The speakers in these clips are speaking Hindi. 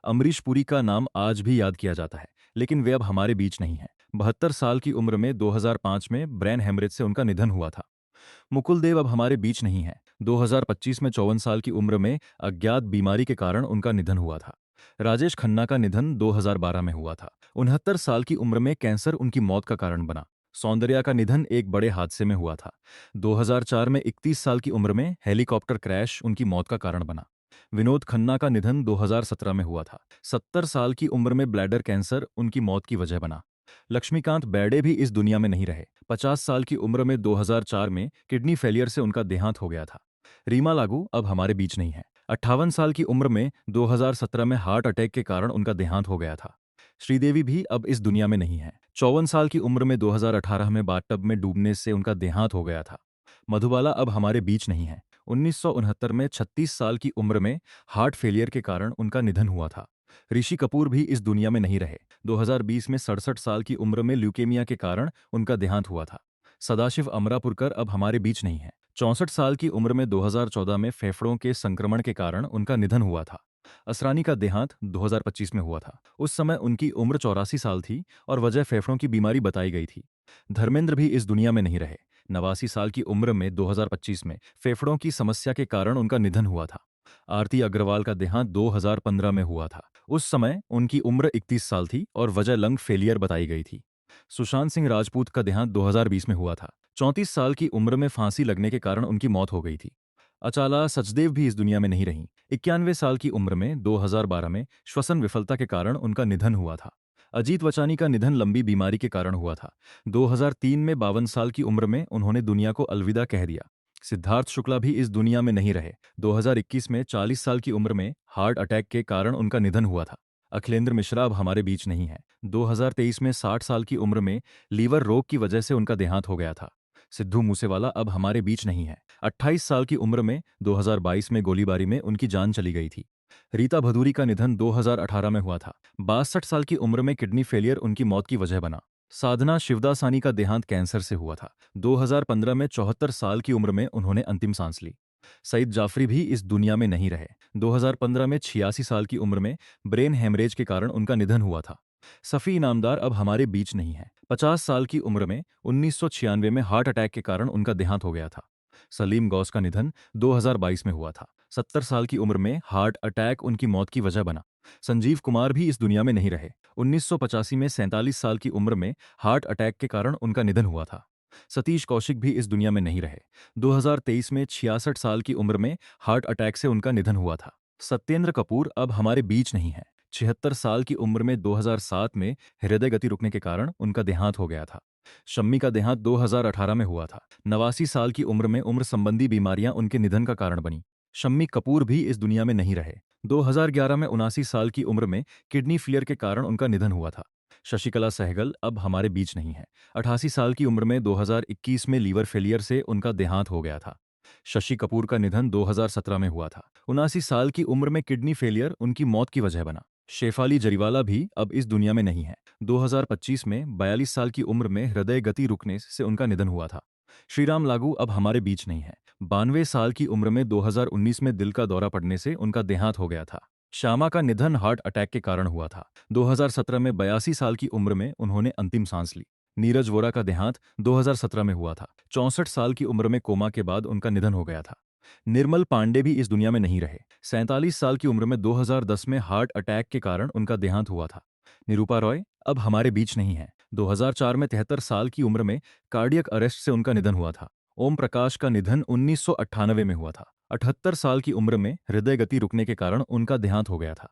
अमरीश पुरी का नाम आज भी याद किया जाता है, लेकिन वे अब हमारे बीच नहीं हैं। 72 साल की उम्र में 2005 में ब्रेन हेमरेज से उनका निधन हुआ था। मुकुल देव अब हमारे बीच नहीं है। 2025 में 54 साल की उम्र में अज्ञात बीमारी के कारण उनका निधन हुआ था। राजेश खन्ना का निधन 2012 में हुआ था। 69 साल की उम्र में कैंसर उनकी मौत का कारण बना। सौंदर्या का निधन एक बड़े हादसे में हुआ था। 2004 में 31 साल की उम्र में हेलीकॉप्टर क्रैश उनकी मौत का कारण बना। विनोद खन्ना का निधन 2017 में हुआ था। 70 साल की उम्र में ब्लैडर कैंसर उनकी मौत की वजह बना। लक्ष्मीकांत बेर्डे भी इस दुनिया में नहीं रहे। 50 साल की उम्र में 2004 में किडनी फेलियर से उनका देहांत हो गया था। रीमा लागू अब हमारे बीच नहीं है। 58 साल की उम्र में 2017 में हार्ट अटैक के कारण उनका देहांत हो गया था। श्रीदेवी भी अब इस दुनिया में नहीं है। 54 साल की उम्र में 2018 में बाथटब में डूबने से उनका देहांत हो गया था। मधुबाला अब हमारे बीच नहीं है। 1969 में 36 साल की उम्र में हार्ट फेलियर के कारण उनका निधन हुआ था। ऋषि कपूर भी इस दुनिया में नहीं रहे। 2020 में 67 साल की उम्र में ल्यूकेमिया के कारण उनका देहांत हुआ था। सदाशिव अमरापुरकर अब हमारे बीच नहीं है। 64 साल की उम्र में 2014 में फेफड़ों के संक्रमण के कारण उनका निधन हुआ था। असरानी का देहांत 2025 में हुआ था। उस समय उनकी उम्र 84 साल थी और वजह फेफड़ों की बीमारी बताई गई थी। धर्मेंद्र भी इस दुनिया में नहीं रहे। 89 साल की उम्र में 2025 में फेफड़ों की समस्या के कारण उनका निधन हुआ था। आरती अग्रवाल का देहांत 2015 में हुआ था। उस समय उनकी उम्र 31 साल थी और वजह लंग फेलियर बताई गई थी। सुशांत सिंह राजपूत का देहांत 2020 में हुआ था। 34 साल की उम्र में फांसी लगने के कारण उनकी मौत हो गई थी। अचाला सचदेव भी इस दुनिया में नहीं रहीं। 91 साल की उम्र में 2012 में श्वसन विफलता के कारण उनका निधन हुआ था। अजीत वचानी का निधन लंबी बीमारी के कारण हुआ था। 2003 में 52 साल की उम्र में उन्होंने दुनिया को अलविदा कह दिया। सिद्धार्थ शुक्ला भी इस दुनिया में नहीं रहे। 2021 में 40 साल की उम्र में हार्ट अटैक के कारण उनका निधन हुआ था। अखिलेंद्र मिश्रा अब हमारे बीच नहीं है। 2023 में 60 साल की उम्र में लीवर रोग की वजह से उनका देहांत हो गया था। सिद्धू मूसेवाला अब हमारे बीच नहीं है। 28 साल की उम्र में 2022 में गोलीबारी में उनकी जान चली गई थी। रीता भदूरी का निधन 2018 में हुआ था। 62 साल की उम्र में किडनी फेलियर उनकी मौत की वजह बना। साधना शिवदासानी का देहांत कैंसर से हुआ था। 2015 में 74 साल की उम्र में उन्होंने अंतिम सांस ली। सईद जाफरी भी इस दुनिया में नहीं रहे। 2015 में 86 साल की उम्र में ब्रेन हेमरेज के कारण उनका निधन हुआ था। सफ़ी इनामदार अब हमारे बीच नहीं है। 50 साल की उम्र में 1996 में हार्ट अटैक के कारण उनका देहांत हो गया था। सलीम गौस का निधन 2022 में हुआ था। 70 साल की उम्र में हार्ट अटैक उनकी मौत की वजह बना। संजीव कुमार भी इस दुनिया में नहीं रहे। 1985 में 47 साल की उम्र में हार्ट अटैक के कारण उनका निधन हुआ था। सतीश कौशिक भी इस दुनिया में नहीं रहे। 2023 में 66 साल की उम्र में हार्ट अटैक से उनका निधन हुआ था। सत्येंद्र कपूर अब हमारे बीच नहीं है। 76 साल की उम्र में 2007 में हृदय गति रुकने के कारण उनका देहांत हो गया था। शम्मी का देहांत 2018 में हुआ था। 89 साल की उम्र में उम्र संबंधी बीमारियां उनके निधन का कारण बनी। शम्मी कपूर भी इस दुनिया में नहीं रहे। 2011 में 79 साल की उम्र में किडनी फेलियर के कारण उनका निधन हुआ था। शशिकला सहगल अब हमारे बीच नहीं है। 88 साल की उम्र में 2021 में लीवर फेलियर से उनका देहांत हो गया था। शशि कपूर का निधन 2017 में हुआ था। 79 साल की उम्र में किडनी फेलियर उनकी मौत की वजह बना। शेफाली जरीवाला भी अब इस दुनिया में नहीं है। 2025 में 42 साल की उम्र में हृदय गति रुकने से उनका निधन हुआ था। श्रीराम लागू अब हमारे बीच नहीं है। 92 साल की उम्र में 2019 में दिल का दौरा पड़ने से उनका देहांत हो गया था। श्यामा का निधन हार्ट अटैक के कारण हुआ था। 2017 में 82 साल की उम्र में उन्होंने अंतिम सांस ली। नीरज वोरा का देहांत 2017 में हुआ था। 64 साल की उम्र में कोमा के बाद उनका निधन हो गया था। निर्मल पांडे भी इस दुनिया में नहीं रहे। 47 साल की उम्र में 2010 में हार्ट अटैक के कारण उनका देहांत हुआ था। निरूपा रॉय अब हमारे बीच नहीं है। 2004 में 73 साल की उम्र में कार्डियक अरेस्ट से उनका निधन हुआ था। ओम प्रकाश का निधन 1998 में हुआ था। 78 साल की उम्र में हृदय गति रुकने के कारण उनका देहांत हो गया था।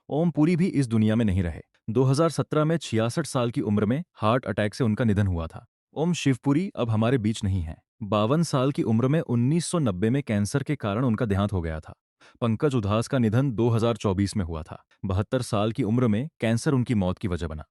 ओम पुरी भी इस दुनिया में नहीं रहे। 2017 में 66 साल की उम्र में हार्ट अटैक से उनका निधन हुआ था। ओम शिवपुरी अब हमारे बीच नहीं है। 52 साल की उम्र में 1990 में कैंसर के कारण उनका देहांत हो गया था। पंकज उधास का निधन 2024 में हुआ था। 72 साल की उम्र में कैंसर उनकी मौत की वजह बना।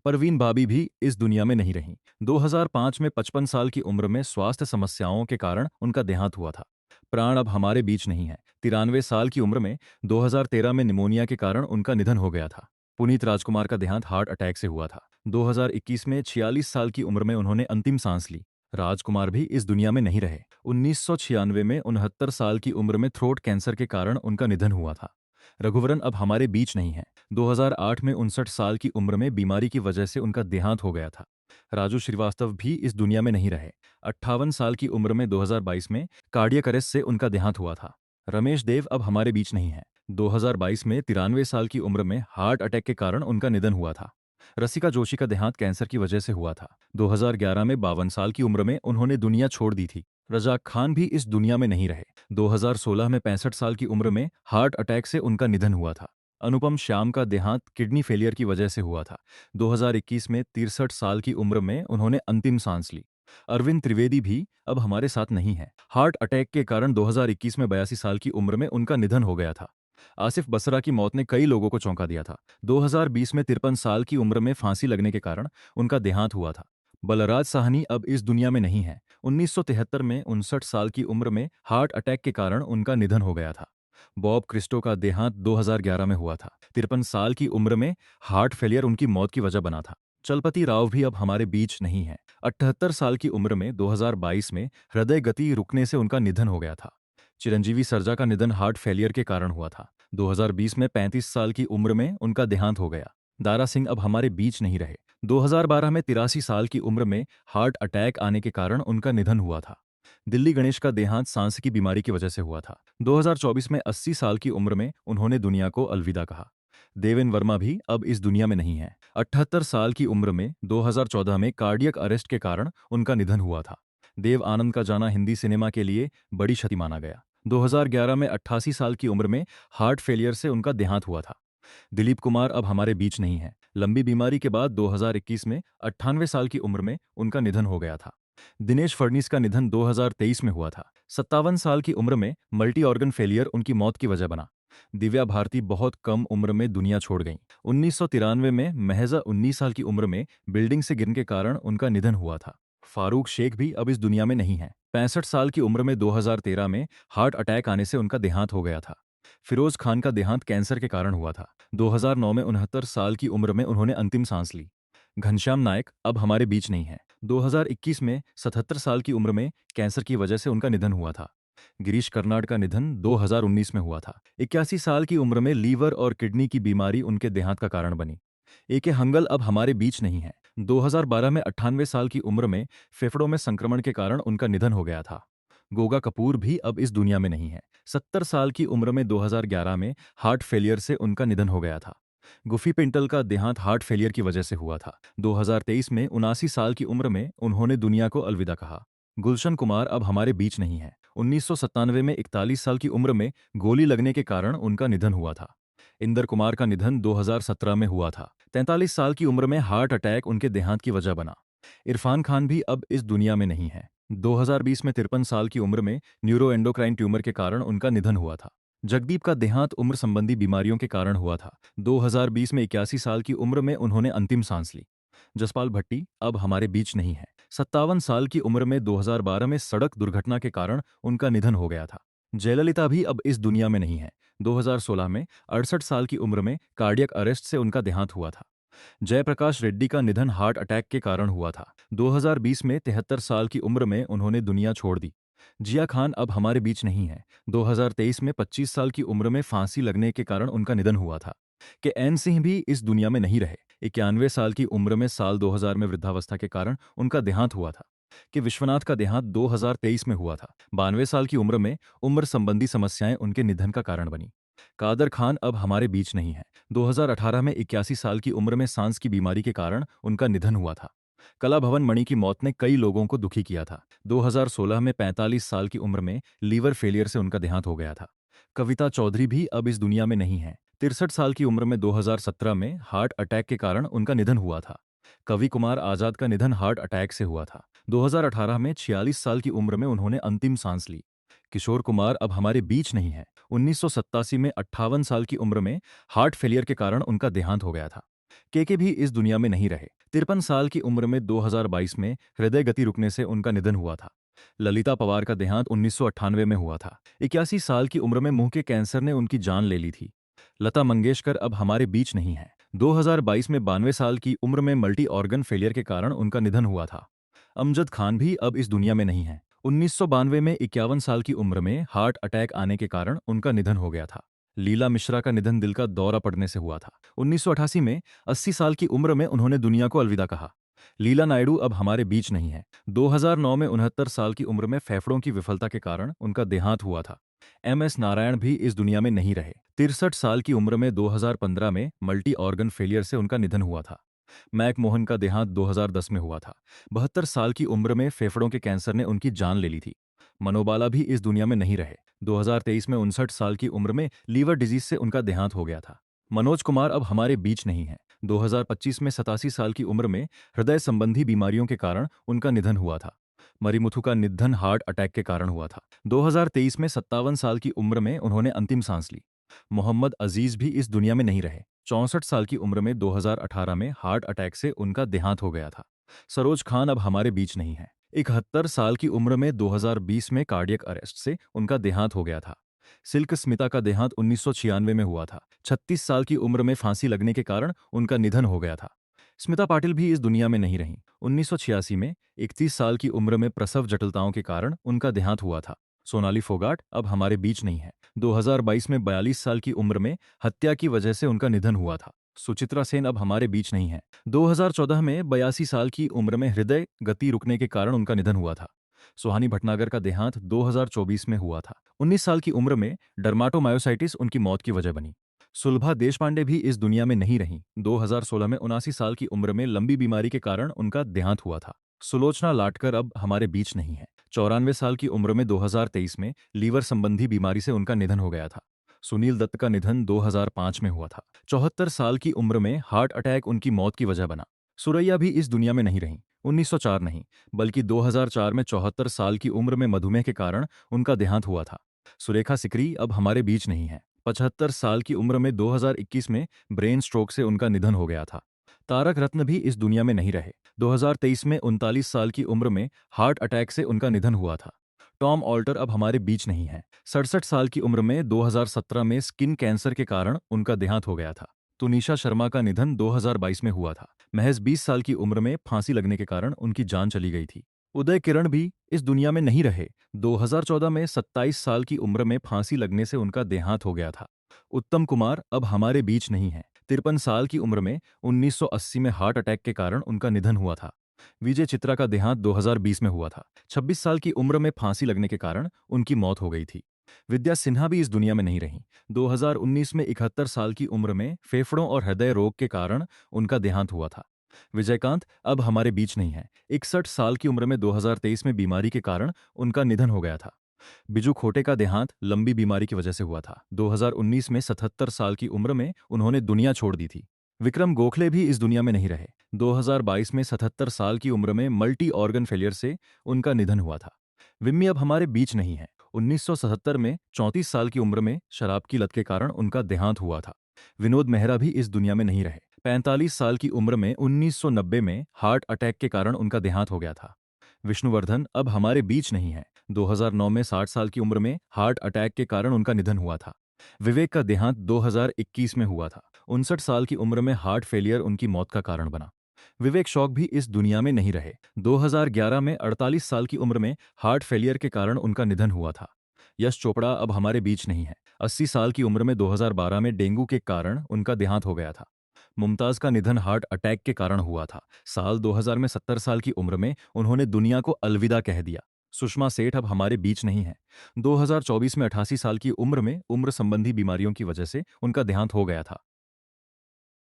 परवीन भाभी भी इस दुनिया में नहीं रहीं। 2005 में 55 साल की उम्र में स्वास्थ्य समस्याओं के कारण उनका देहांत हुआ था। प्राण अब हमारे बीच नहीं है। 93 साल की उम्र में 2013 में निमोनिया के कारण उनका निधन हो गया था। पुनीत राजकुमार का देहांत हार्ट अटैक से हुआ था। 2021 में 46 साल की उम्र में उन्होंने अंतिम सांस ली। राजकुमार भी इस दुनिया में नहीं रहे। 1996 में 69 साल की उम्र में थ्रोट कैंसर के कारण उनका निधन हुआ था। रघुवरन अब हमारे बीच नहीं हैं। 2008 में 59 साल की उम्र में बीमारी की वजह से उनका देहांत हो गया था। राजू श्रीवास्तव भी इस दुनिया में नहीं रहे। 58 साल की उम्र में 2022 में कार्डियक अरेस्ट से उनका देहांत हुआ था। रमेश देव अब हमारे बीच नहीं हैं। 2022 में 93 साल की उम्र में हार्ट अटैक के कारण उनका निधन हुआ था। रसिका जोशी का देहांत कैंसर की वजह से हुआ था। 2011 में 52 साल की उम्र में उन्होंने दुनिया छोड़ दी थी। रजाक खान भी इस दुनिया में नहीं रहे। 2016 में 65 साल की उम्र में हार्ट अटैक से उनका निधन हुआ था। अनुपम श्याम का देहांत किडनी फेलियर की वजह से हुआ था। 2021 में 63 साल की उम्र में उन्होंने अंतिम सांस ली। अरविंद त्रिवेदी भी अब हमारे साथ नहीं है। हार्ट अटैक के कारण 2021 में 82 साल की उम्र में उनका निधन हो गया था। आसिफ बसरा की मौत ने कई लोगों को चौंका दिया था। 2020 में 53 साल की उम्र में फांसी लगने के कारण उनका देहांत हुआ था। बलराज साहनी अब इस दुनिया में नहीं है। 1973 में 59 साल की उम्र में हार्ट अटैक के कारण उनका निधन हो गया था। बॉब क्रिस्टो का देहांत 2011 में हुआ था। 53 साल की उम्र में हार्ट फेलियर उनकी मौत की वजह बना था। चलपति राव भी अब हमारे बीच नहीं है। 78 साल की उम्र में 2022 में हृदय गति रुकने से उनका निधन हो गया था। चिरंजीवी सरजा का निधन हार्ट फेलियर के कारण हुआ था। 2020 में 35 साल की उम्र में उनका देहांत हो गया। दारा सिंह अब हमारे बीच नहीं रहे। 2012 में 83 साल की उम्र में हार्ट अटैक आने के कारण उनका निधन हुआ था। दिल्ली गणेश का देहांत सांस की बीमारी की वजह से हुआ था। 2024 में 80 साल की उम्र में उन्होंने दुनिया को अलविदा कहा। देवेन वर्मा भी अब इस दुनिया में नहीं है। 78 साल की उम्र में 2014 में कार्डियक अरेस्ट के कारण उनका निधन हुआ था। देव आनंद का जाना हिंदी सिनेमा के लिए बड़ी क्षति माना गया। 2011 में 88 साल की उम्र में हार्ट फेलियर से उनका देहांत हुआ था। दिलीप कुमार अब हमारे बीच नहीं है। लंबी बीमारी के बाद 2021 में 98 साल की उम्र में उनका निधन हो गया था। दिनेश फडणीस का निधन 2023 में हुआ था। 57 साल की उम्र में मल्टी ऑर्गन फेलियर उनकी मौत की वजह बना। दिव्या भारती बहुत कम उम्र में दुनिया छोड़ गईं। 1993 में महज 19 साल की उम्र में बिल्डिंग से गिरने के कारण उनका निधन हुआ था। फारूक शेख भी अब इस दुनिया में नहीं है। 65 साल की उम्र में 2013 में हार्ट अटैक आने से उनका देहांत हो गया था। फिरोज खान का देहांत कैंसर के कारण हुआ था। 2009 में 69 साल की उम्र में उन्होंने अंतिम सांस ली। घनश्याम नायक अब हमारे बीच नहीं है। 2021 में 77 साल की उम्र में कैंसर की वजह से उनका निधन हुआ था। गिरीश कर्नाड का निधन 2019 में हुआ था। 81 साल की उम्र में लीवर और किडनी की बीमारी उनके देहांत का कारण बनी। एके हंगल अब हमारे बीच नहीं है। 2012 में 98 साल की उम्र में फेफड़ों में संक्रमण के कारण उनका निधन हो गया था। गोगा कपूर भी अब इस दुनिया में नहीं है। 70 साल की उम्र में 2011 में हार्ट फेलियर से उनका निधन हो गया था। गुफी पिंटल का देहांत हार्ट फेलियर की वजह से हुआ था। 2023 में 79 साल की उम्र में उन्होंने दुनिया को अलविदा कहा। गुलशन कुमार अब हमारे बीच नहीं है। 1997 में 41 साल की उम्र में गोली लगने के कारण उनका निधन हुआ था। इंदर कुमार का निधन 2017 में हुआ था। 43 साल की उम्र में हार्ट अटैक उनके देहांत की वजह बना। इरफान खान भी अब इस दुनिया में नहीं है। 2020 में 53 साल की उम्र में न्यूरोएंडोक्राइन ट्यूमर के कारण उनका निधन हुआ था। जगदीप का देहांत उम्र संबंधी बीमारियों के कारण हुआ था। 2020 में 81 साल की उम्र में उन्होंने अंतिम सांस ली। जसपाल भट्टी अब हमारे बीच नहीं है। 57 साल की उम्र में 2012 में सड़क दुर्घटना के कारण उनका निधन हो गया था। जयललिता भी अब इस दुनिया में नहीं है। 2016 में 68 साल की उम्र में कार्डियक अरेस्ट से उनका देहांत हुआ था। जयप्रकाश रेड्डी का निधन हार्ट अटैक के कारण हुआ था। 2020 में 73 साल की उम्र में उन्होंने दुनिया छोड़ दी। जिया खान अब हमारे बीच नहीं है। 2023 में 25 साल की उम्र में फांसी लगने के कारण उनका निधन हुआ था। के एन सिंह भी इस दुनिया में नहीं रहे। 91 साल की उम्र में साल 2000 में वृद्धावस्था के कारण उनका देहांत हुआ था। कि विश्वनाथ का देहांत 2023 में हुआ था। 92 साल की उम्र में उम्र संबंधी समस्याएं उनके निधन का कारण बनी। कादर खान अब हमारे बीच नहीं है। 2018 में 81 साल की उम्र में सांस की बीमारी के कारण उनका निधन हुआ था। कला भवन मणि की मौत ने कई लोगों को दुखी किया था। 2016 में 45 साल की उम्र में लीवर फेलियर से उनका देहांत हो गया था। कविता चौधरी भी अब इस दुनिया में नहीं है। 63 साल की उम्र में 2017 में हार्ट अटैक के कारण उनका निधन हुआ था। कवि कुमार आजाद का निधन हार्ट अटैक से हुआ था। 2018 में 46 साल की उम्र में उन्होंने अंतिम सांस ली। किशोर कुमार अब हमारे बीच नहीं है। 1987 में 58 साल की उम्र में हार्ट फेलियर के कारण उनका देहांत हो गया था। केके भी इस दुनिया में नहीं रहे। 53 साल की उम्र में 2022 में हृदय गति रुकने से उनका निधन हुआ था। ललिता पवार का देहांत 1998 में हुआ था। 81 साल की उम्र में मुंह के कैंसर ने उनकी जान ले ली थी। लता मंगेशकर अब हमारे बीच नहीं है। 2022 में 92 साल की उम्र में मल्टी ऑर्गन फेलियर के कारण उनका निधन हुआ था। अमजद खान भी अब इस दुनिया में नहीं है। 1992 में 51 साल की उम्र में हार्ट अटैक आने के कारण उनका निधन हो गया था। लीला मिश्रा का निधन दिल का दौरा पड़ने से हुआ था। 1988 में 80 साल की उम्र में उन्होंने दुनिया को अलविदा कहा। लीला नायडू अब हमारे बीच नहीं है। 2009 में 69 साल की उम्र में फेफड़ों की विफलता के कारण उनका देहांत हुआ था। एमएस नारायण भी इस दुनिया में नहीं रहे। 63 साल की उम्र में 2015 में मल्टी ऑर्गन फेलियर से उनका निधन हुआ था। मैकमोहन का देहांत 2010 में हुआ था। 72 साल की उम्र में फेफड़ों के कैंसर ने उनकी जान ले ली थी। मनोबाला भी इस दुनिया में नहीं रहे। 2023 में 59 साल की उम्र में लीवर डिजीज से उनका देहांत हो गया था। मनोज कुमार अब हमारे बीच नहीं है। 2025 में 87 साल की उम्र में हृदय संबंधी बीमारियों के कारण उनका निधन हुआ था। मरिमुथु का निधन हार्ट अटैक के कारण हुआ था। 2023 में 57 साल की उम्र में उन्होंने अंतिम सांस ली। मोहम्मद अजीज भी इस दुनिया में नहीं रहे। 64 साल की उम्र में 2018 में हार्ट अटैक से उनका देहांत हो गया था। सरोज खान अब हमारे बीच नहीं है। 71 साल की उम्र में 2020 में कार्डियक अरेस्ट से उनका देहांत हो गया था। सिल्क स्मिता का देहांत 1996 में हुआ था। 36 साल की उम्र में फांसी लगने के कारण उनका निधन हो गया था। स्मिता पाटिल भी इस दुनिया में नहीं रहीं। 1986 में 31 साल की उम्र में प्रसव जटिलताओं के कारण उनका देहांत हुआ था। सोनाली फोगाट अब हमारे बीच नहीं है। 2022 में 42 साल की उम्र में हत्या की वजह से उनका निधन हुआ था। सुचित्रा सेन अब हमारे बीच नहीं है। 2014 में 82 साल की उम्र में हृदय गति रुकने के कारण उनका निधन हुआ था। सुहानी भटनागर का देहांत 2024 में हुआ था। 19 साल की उम्र में डर्माटोमायोसाइटिस उनकी मौत की वजह बनी। सुलभा देशपांडे भी इस दुनिया में नहीं रहीं। 2016 में 79 साल की उम्र में लंबी बीमारी के कारण उनका देहांत हुआ था। सुलोचना लाटकर अब हमारे बीच नहीं है। 94 साल की उम्र में 2023 में लीवर संबंधी बीमारी से उनका निधन हो गया था। सुनील दत्त का निधन 2005 में हुआ था। 74 साल की उम्र में हार्ट अटैक उनकी मौत की वजह बना। सुरैया भी इस दुनिया में नहीं रहीं। 1904 नहीं, बल्कि 2004 में 74 साल की उम्र में मधुमेह के कारण उनका देहांत हुआ था। सुरेखा सिकरी अब हमारे बीच नहीं है। 75 साल की उम्र में 2021 में ब्रेन स्ट्रोक से उनका निधन हो गया था। तारक रत्न भी इस दुनिया में नहीं रहे। 2023 में 39 साल की उम्र में हार्ट अटैक से उनका निधन हुआ था। टॉम ऑल्टर अब हमारे बीच नहीं है। 67 साल की उम्र में 2017 में स्किन कैंसर के कारण उनका देहांत हो गया था। तुनिशा शर्मा का निधन 2022 में हुआ था। महज 20 साल की उम्र में फांसी लगने के कारण उनकी जान चली गई थी। उदय किरण भी इस दुनिया में नहीं रहे। 2014 में 27 साल की उम्र में फांसी लगने से उनका देहांत हो गया था। उत्तम कुमार अब हमारे बीच नहीं है। 53 साल की उम्र में 1980 में हार्ट अटैक के कारण उनका निधन हुआ था। विजय चित्रा का देहांत 2020 में हुआ था। 26 साल की उम्र में फांसी लगने के कारण उनकी मौत हो गई थी। विद्या सिन्हा भी इस दुनिया में नहीं रहीं। 2019 में 71 साल की उम्र में फेफड़ों और हृदय रोग के कारण उनका देहांत हुआ था। विजयकांत अब हमारे बीच नहीं है। 61 साल की उम्र में 2023 में बीमारी के कारण उनका निधन हो गया था। बिजू खोटे का देहांत लंबी बीमारी की वजह से हुआ था। 2019 में 77 साल की उम्र में उन्होंने दुनिया छोड़ दी थी। विक्रम गोखले भी इस दुनिया में नहीं रहे। 2022 में 77 साल की उम्र में मल्टी ऑर्गन फेलियर से उनका निधन हुआ था। विम्मी अब हमारे बीच नहीं है। 1977 में 34 साल की उम्र में शराब की लत के कारण उनका देहांत हुआ था। विनोद मेहरा भी इस दुनिया में नहीं रहे। 45 साल की उम्र में 1990 में हार्ट अटैक के कारण उनका देहांत हो गया था। विष्णुवर्धन अब हमारे बीच नहीं है। 2009 में 60 साल की उम्र में हार्ट अटैक के कारण उनका निधन हुआ था। विवेक का देहांत 2021 में हुआ था। 59 साल की उम्र में हार्ट फेलियर उनकी मौत का कारण बना। विवेक शौक भी इस दुनिया में नहीं रहे। 2011 में 48 साल की उम्र में हार्ट फेलियर के कारण उनका निधन हुआ था। यश चोपड़ा अब हमारे बीच नहीं है। 80 साल की उम्र में 2012 में डेंगू के कारण उनका देहांत हो गया था। मुमताज का निधन हार्ट अटैक के कारण हुआ था। साल 2000 में 70 साल की उम्र में उन्होंने दुनिया को अलविदा कह दिया। सुषमा सेठ अब हमारे बीच नहीं है। 2024 में 88 साल की उम्र में उम्र संबंधी बीमारियों की वजह से उनका देहांत हो गया था।